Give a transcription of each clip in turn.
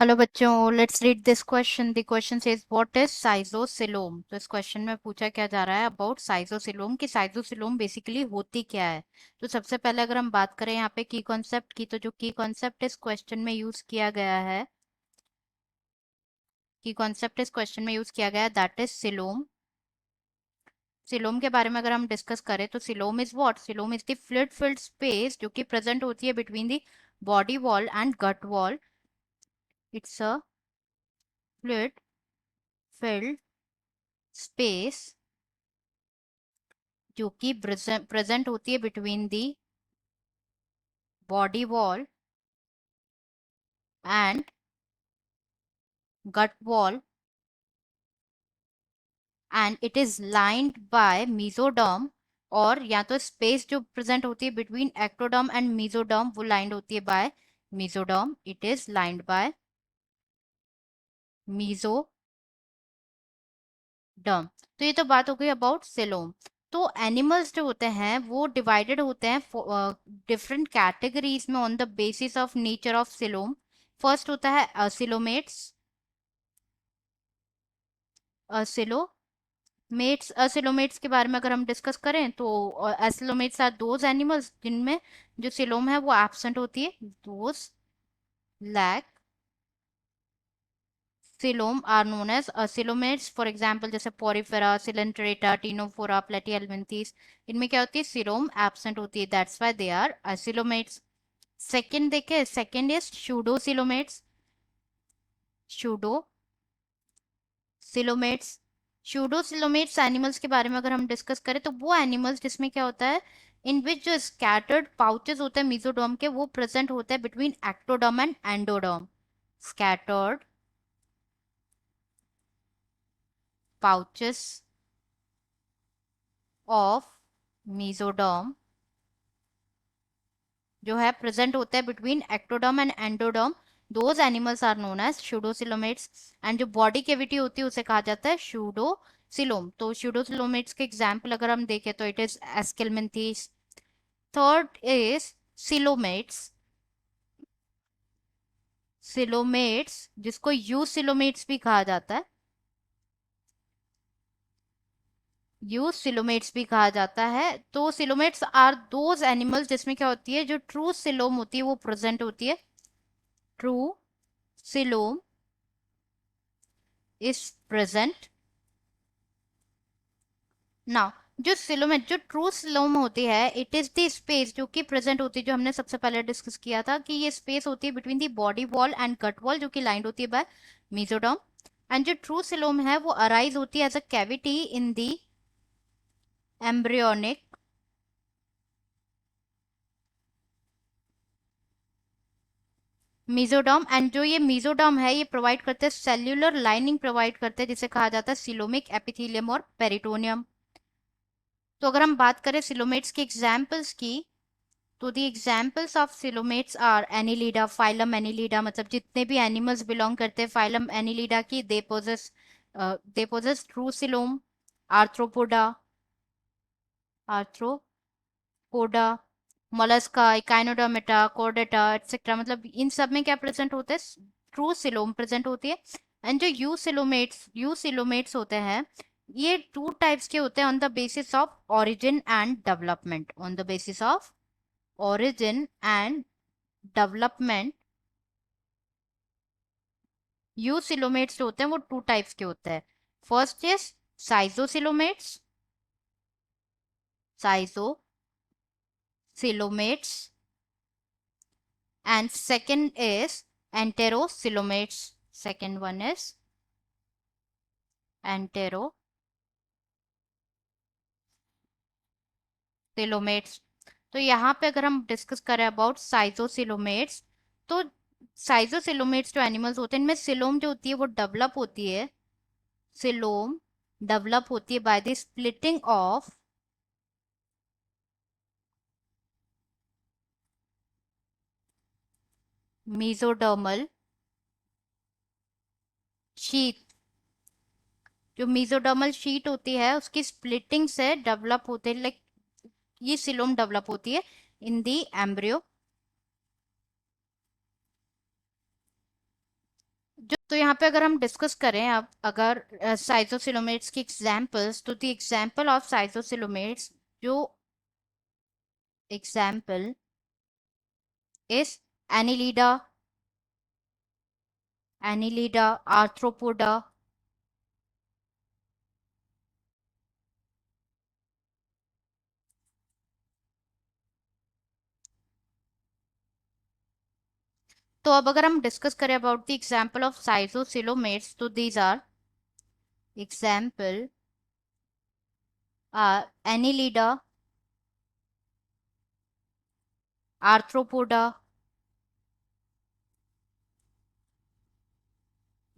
Hello बच्चों, let's read this question. The question says what is schizocoelom. तो इस question में पूछा क्या जा रहा है अबाउट साइजोसिलोम कि साइजोसिलोम बेसिकली होती क्या है। तो सबसे पहले अगर हम बात करें यहाँ पे की कॉन्सेप्ट की, तो जो की कॉन्सेप्ट इस क्वेश्चन में यूज किया गया है, की कॉन्सेप्ट इस क्वेश्चन में यूज किया गया है, दैट इज सिलोम। सिलोम के बारे में अगर हम डिस्कस करें तो coelom is what, coelom is the fluid filled space जो कि प्रेजेंट होती है between the body wall and gut wall. It's a fluid filled space जो कि प्रेजेंट होती है between the body wall and gut wall and it is lined by mesoderm. और या तो स्पेस जो प्रेजेंट होती है बिटवीन एक्टोडर्म एंड मीजोडर्म वो लाइंड होती है by mesoderm. It is lined by mesoderm. तो ये तो बात हो गई अबाउट सिलोम। तो एनिमल्स जो होते हैं वो डिवाइडेड होते हैं डिफरेंट कैटेगरीज में on the basis of nature of coelom. First होता है सिलोमेट्स। सिलोमेट्स के बारे में अगर हम डिस्कस करें तो एसिलोमेट्स आर दोज एनिमल्स जिनमें जो सिलोम है वो एब्सेंट होती है। Those lack coelom are known as coelomates. For example जैसे पोरिफेरा, सिलेंट्रेटा, टिनोफोरा, प्लेटिहेल्मिन्थीस, इनमें क्या होती है, सिलोम एब्सेंट होती है, that's why they are acoelomates. Second देखे, second is pseudocoelomates. Pseudo coelomates. Pseudocoelomates animals के बारे में अगर हम डिस्कस करें तो वो एनिमल्स जिसमें क्या होता है, इन विच जो स्कैटर्ड पाउचेस होते हैं मीजोडर्म के वो प्रेजेंट होते हैं between ectoderm and endoderm. Scattered pouches of mesoderm जो है प्रेजेंट होता है between ectoderm and endoderm. Those animals are known as pseudocoelomates. And जो बॉडी कैविटी होती है उसे कहा जाता है शूडोसिलोम। तो शूडोसिलोमेट्स के एग्जाम्पल अगर हम देखें तो it is Aschelminthes. Third is coelomates. Coelomates जिसको यू सिलोमेट्स भी कहा जाता है, यू सिलोमेट्स भी कहा जाता है। तो सिलोमेट्स आर दोज एनिमल्स जिसमें क्या होती है, जो ट्रू सिलोम होती है वो प्रेजेंट होती है। True coelom is present. Now जो सिलोमेट, जो ट्रू सिलोम होती है, इट इज द स्पेस जो कि प्रेजेंट होती है, जो हमने सबसे पहले डिस्कस किया था कि ये स्पेस होती है between the body wall and gut wall जो कि लाइंड होती है बाय मीजोडर्म। एंड जो ट्रू सिलोम है वो अराइज होती है as a cavity in the embryonic mesoderm. And जो ये मीजोडर्म है ये प्रोवाइड करते हैं सेल्यूलर लाइनिंग प्रोवाइड करते हैं जिसे कहा जाता है सिलोमिक एपिथेलियम और पेरिटोनियम। तो अगर हम बात करें सिलोमेट्स के एग्जाम्पल्स की, तो the examples of coelomates are Annelida, phylum Annelida, मतलब जितने भी एनिमल्स बिलोंग करते हैं फाइलम एनिलीडा की, they possess true coelom. Arthropoda, arthropoda, Mollusca, Echinodermata, Chordata etcetera, मतलब इन सब में क्या प्रेजेंट होते हैं, ट्रू सिलोम प्रेजेंट होती है। एंड जो यू सिलोमेट्स होते हैं ये टू टाइप्स के होते हैं on the basis of origin and development. On the basis of origin and development eucoelomates होते हैं वो टू टाइप्स के होते हैं। First is schizocoelomates, schizocoelomates, and second is enterocoelomates. Second one is enterocoelomates. तो यहाँ पे अगर हम डिस्कस करें अबाउट साइजोसिलोमेट्स, तो साइजोसिलोमेट्स जो एनिमल्स होते हैं इनमें सिलोम जो होती है वो डेवलप होती है, सिलोम डेवलप होती है by the splitting of mesodermal sheet. जो मीजोडर्मल शीट होती है उसकी स्प्लिटिंग से डेवलप होते हैं, लाइक ये सिलोम डेवलप होती है इन दी एम्ब्रियो। तो यहाँ पे अगर हम डिस्कस करें अब अगर साइटोसिलोमेट्स की एग्जांपल्स, तो द एग्जांपल ऑफ साइटोसिलोमेट्स, जो एग्जांपल इज एनिलीडा, आर्थ्रोपोडा, तो अब अगर हम डिस्कस करें about the example of cytocoelomates, तो these are example are Annelida, Arthropoda,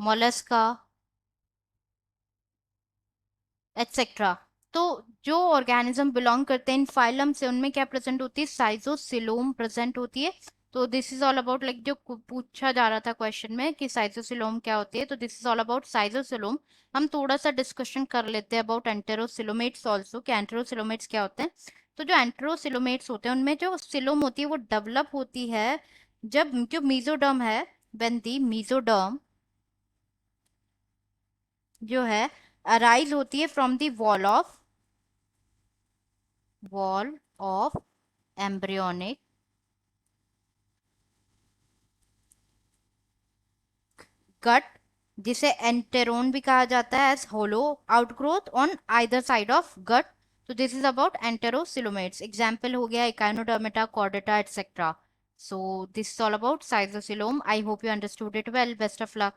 Mollusca, etcetera. तो जो ऑर्गेनिज्म बिलोंग करते हैं इन फाइलम से, उनमें क्या प्रेजेंट होती है? साइजोसिलोम प्रेजेंट होती है। तो this is all about, like जो पूछा जा रहा था क्वेश्चन में कि साइजोसिलोम क्या होती है, तो this is all about schizocoelom. हम थोड़ा सा डिस्कशन कर लेते हैं अबाउट एंटेरोसिलोमेट्स ऑल्सो, कि एंटेरोसिलोमेट्स क्या होते हैं। तो जो एंटेरोसिलोमेट्स होते हैं उनमें जो सिलोम होती है वो डेवलप होती है जब जो मीजोडर्म है, व्हेन दी मीजोडर्म जो है अराइज होती है from the wall of embryonic gut, जिसे एंटेरोन भी कहा जाता है, as hollow outgrowth on either side of gut. तो this is about enterocoelomates. Example हो गया Echinodermata, Chordata, etcetera. So this is all about schizocoelom. I hope you understood it well. Best of luck.